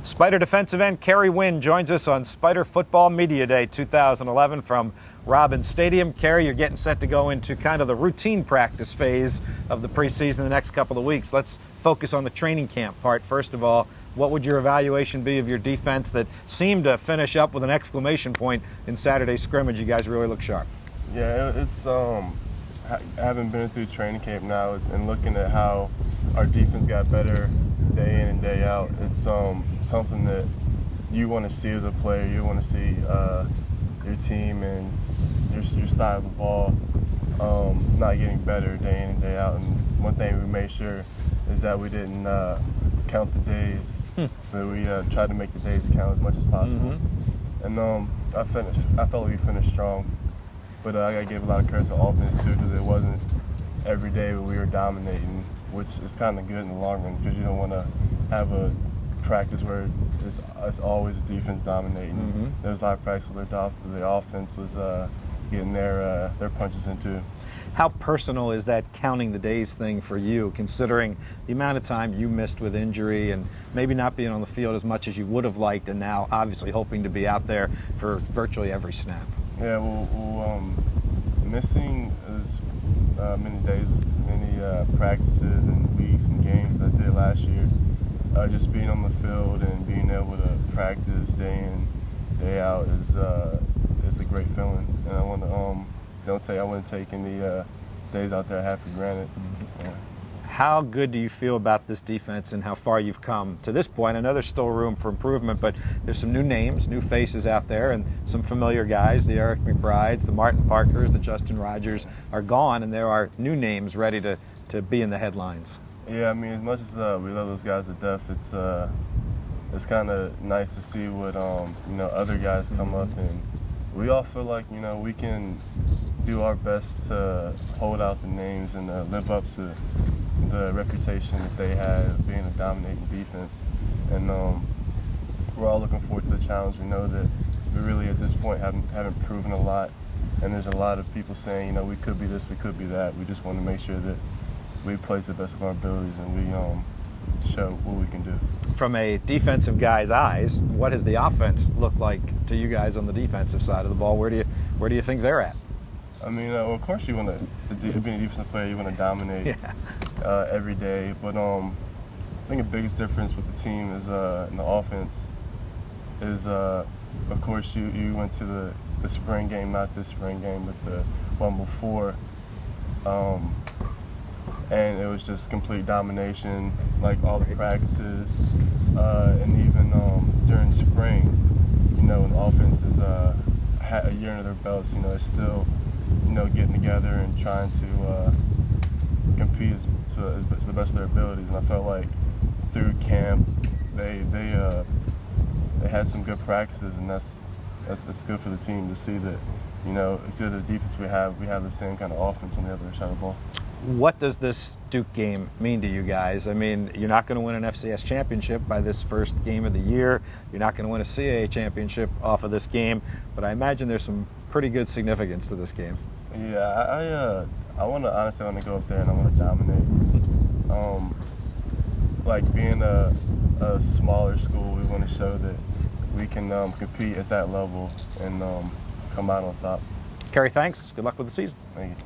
Spider defensive end Kerry Wynn joins us on Spider Football Media Day 2011 from Robins Stadium. Kerry, you're getting set to go into kind of the routine practice phase of the preseason the next couple of weeks. Let's focus on the training camp part. First of all, what would your evaluation be of your defense that seemed to finish up with an exclamation point in Saturday's scrimmage? You guys really look sharp. Yeah, it's having been through training camp now and looking at how our defense got better day in and day out, it's something that you want to see as a player. You want to see your team and your side of the ball not getting better day in and day out. And one thing we made sure is that we didn't count the days, that we tried to make the days count as much as possible. And I felt like we finished strong, but I got to give a lot of credit to offense too, because it wasn't every day we were dominating, which is kind of good in the long run, because you don't want to have a practice where it's always the defense dominating. There was a lot of practice where the offense was getting their punches into. How personal is that counting the days thing for you, considering the amount of time you missed with injury and maybe not being on the field as much as you would have liked, and now obviously hoping to be out there for virtually every snap? Yeah, well missing as many days, many practices and weeks and games I did last year, just being on the field and being able to practice day in, day out is it's a great feeling. And I want to I wouldn't take any days out there I have for granted. Yeah. How good do you feel about this defense and how far you've come to this point? I know there's still room for improvement, but there's some new names, new faces out there, and some familiar guys. The Eric McBrides, the Martin Parkers, the Justin Rogers are gone, and there are new names ready to be in the headlines. Yeah, I mean, as much as we love those guys to death, it's kind of nice to see what other guys come up, and we all feel like we can do our best to hold out the names and live up to the reputation that they had of being a dominating defense. And we're all looking forward to the challenge. We know that we really at this point haven't proven a lot, and there's a lot of people saying we could be this, we could be that. We just want to make sure that we play to the best of our abilities and we show what we can do. From a defensive guy's eyes, what does the offense look like to you guys on the defensive side of the ball? Where do you think they're at? I mean, well, of course you want to, being a defensive player, you want to dominate every day. But I think the biggest difference with the team is in the offense is, of course, you went to the spring game, not this spring game, but the one before. And it was just complete domination, like all the practices, and even during spring, when the offense is had a year under their belts, it's still, getting together and trying to compete to the best of their abilities. And I felt like through camp, they had some good practices, and that's good for the team to see that, to the defense we have the same kind of offense on the other side of the ball. What does this Duke game mean to you guys? I mean, you're not going to win an FCS championship by this first game of the year. You're not going to win a CAA championship off of this game, but I imagine there's some pretty good significance to this game. Yeah, I want to honestly go up there and I want to dominate. Like being a smaller school, we want to show that we can compete at that level and come out on top. Kerry, thanks. Good luck with the season. Thank you.